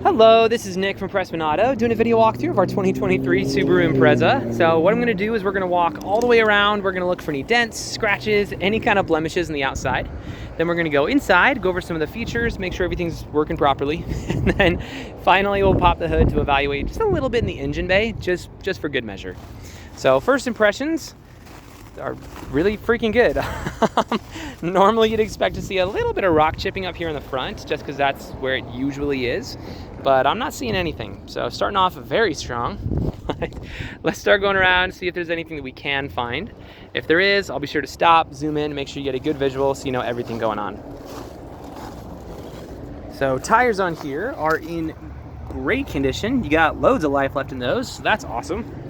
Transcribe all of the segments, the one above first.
Hello, this is Nick from Prestman Auto doing a video walkthrough of our 2023 Subaru Impreza. So what I'm going to do is we're going to walk all the way around. We're going to look for any dents, scratches, any kind of blemishes on the outside. Then we're going to go inside, go over some of the features, make sure everything's working properly. And then finally we'll pop the hood to evaluate just a little bit in the engine bay, just for good measure. So first impressions are really freaking good. Normally you'd expect to see a little bit of rock chipping up here in the front just because that's where it usually is, but I'm not seeing anything. So starting off very strong. Let's start going around, see if there's anything that we can find. If there is, I'll be sure to stop, zoom in, make sure you get a good visual so you know everything going on. So tires on here are in great condition. You got loads of life left in those, so that's awesome.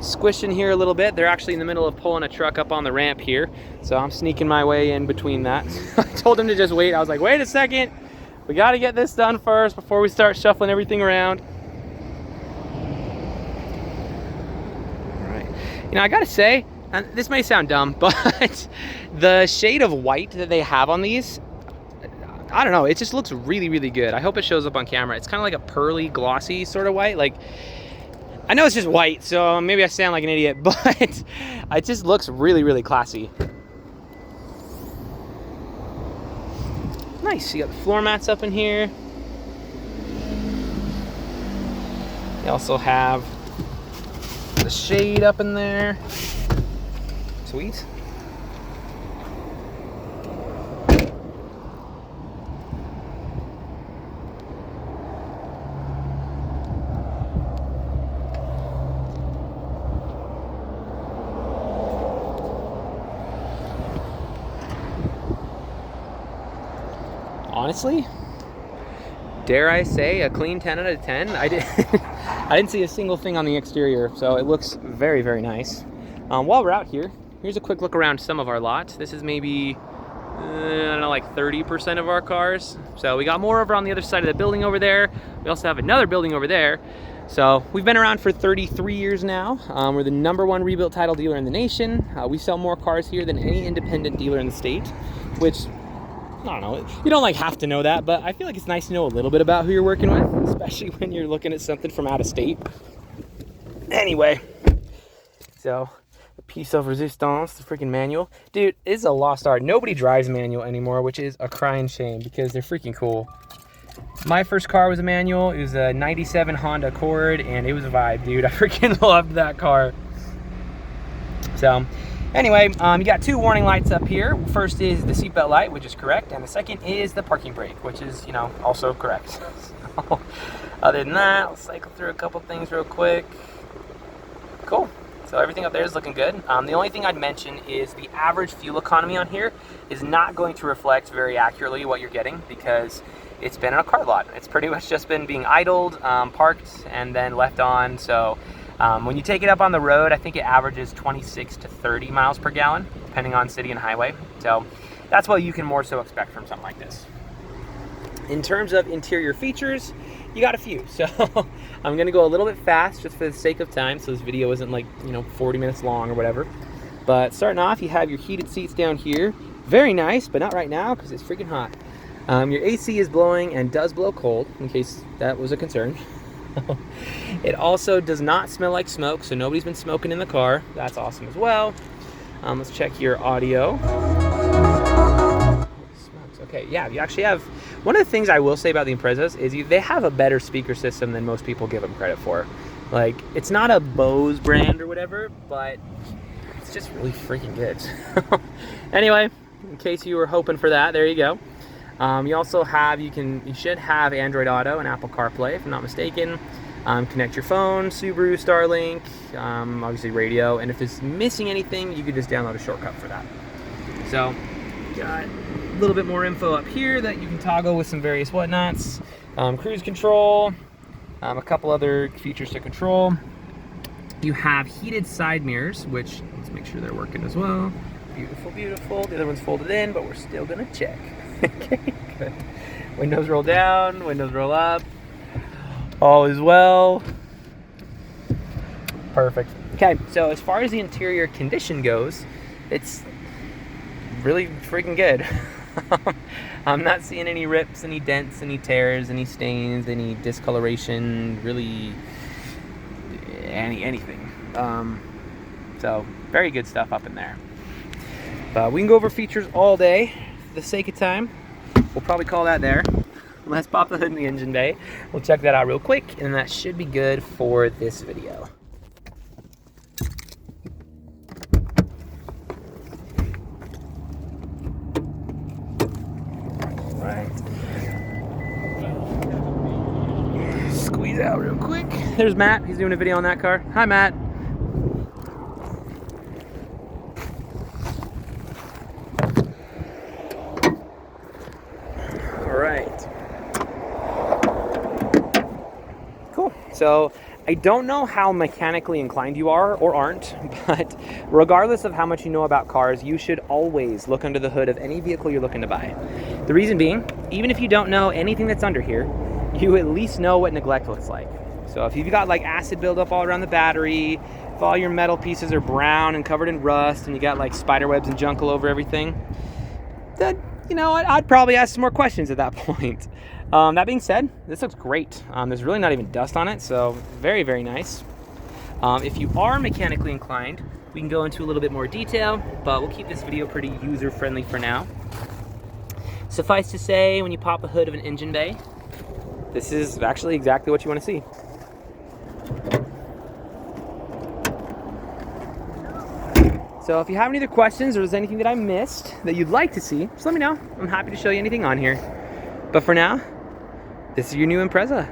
Squishing here a little bit. They're actually in the middle of pulling a truck up on the ramp here, so I'm sneaking my way in between that. I told him to just wait. I was like, wait a second, we got to get this done first before we start shuffling everything around. All right, you know, I gotta say, and this may sound dumb, but the shade of white that they have on these, I don't know, it just looks really good. I hope it shows up on camera. It's kind of like a pearly, glossy sort of white. Like, I know it's just white, so maybe I sound like an idiot, but it just looks really classy. Nice, you got the floor mats up in here. You also have the shade up in there. Sweet. Honestly, dare I say a clean 10 out of 10. I didn't see a single thing on the exterior, so it looks very nice. While we're out here, here's a quick look around some of our lot. This is maybe, I don't know, like 30% of our cars. So we got more over on the other side of the building over there. We also have another building over there. So we've been around for 33 years now. We're the #1 rebuilt title dealer in the nation. We sell more cars here than any independent dealer in the state, which, I don't know, you don't like have to know that, but I feel like it's nice to know a little bit about who you're working with, especially when you're looking at something from out of state. Anyway, so a piece of resistance, the freaking manual. Dude, it's a lost art. Nobody drives manual anymore, which is a crying shame because they're freaking cool. My first car was a manual. It was a 97 Honda Accord, and it was a vibe, dude. I freaking loved that car. So anyway, you got two warning lights up here. First is the seatbelt light, which is correct, and the second is the parking brake, which is, you know, also correct. So, other than that, I'll cycle through a couple things real quick. Cool. So everything up there is looking good. The only thing I'd mention is the average fuel economy on here is not going to reflect very accurately what you're getting because it's been in a car lot. It's pretty much just been being idled, parked, and then left on. So when you take it up on the road, I think it averages 26 to 30 miles per gallon, depending on city and highway. So that's what you can more so expect from something like this. In terms of interior features, you got a few. So I'm gonna go a little bit fast just for the sake of time, so this video isn't like, you know, 40 minutes long or whatever. But starting off, you have your heated seats down here. Very nice, but not right now because it's freaking hot. Your AC is blowing and does blow cold, in case that was a concern. It also does not smell like smoke, so nobody's been smoking in the car. That's awesome as well. Let's check your audio. Okay, yeah, you actually have, one of the things I will say about the Imprezas is they have a better speaker system than most people give them credit for. Like, it's not a Bose brand or whatever, but it's just really freaking good. Anyway, in case you were hoping for that, there you go. You also have, you should have Android Auto and Apple CarPlay, if I'm not mistaken. Connect your phone, Subaru, Starlink, obviously radio, and if there's missing anything, you could just download a shortcut for that. So, got a little bit more info up here that you can toggle with some various whatnots. Cruise control, a couple other features to control. You have heated side mirrors, which, let's make sure they're working as well. Beautiful. The other one's folded in, but we're still gonna check. Okay, good. Windows roll down, windows roll up. All is well. Perfect. Okay, so as far as the interior condition goes, it's really freaking good. I'm not seeing any rips, any dents, any tears, any stains, any discoloration, really anything. So very good stuff up in there. But we can go over features all day. For the sake of time, we'll probably call that there. Let's pop the hood in the engine bay. We'll check that out real quick, and that should be good for this video. All right. Squeeze out real quick. There's Matt. He's doing a video on that car. Hi, Matt. So I don't know how mechanically inclined you are or aren't, but regardless of how much you know about cars, you should always look under the hood of any vehicle you're looking to buy. The reason being, even if you don't know anything that's under here, you at least know what neglect looks like. So if you've got like acid buildup all around the battery, if all your metal pieces are brown and covered in rust, and you got like spider webs and junk all over everything, then, you know, I'd probably ask some more questions at that point. That being said, this looks great. There's really not even dust on it, so very, very nice. If you are mechanically inclined, we can go into a little bit more detail, but we'll keep this video pretty user-friendly for now. Suffice to say, when you pop a hood of an engine bay, this is actually exactly what you want to see. So if you have any other questions or there's anything that I missed that you'd like to see, just let me know. I'm happy to show you anything on here. But for now, this is your new Impreza.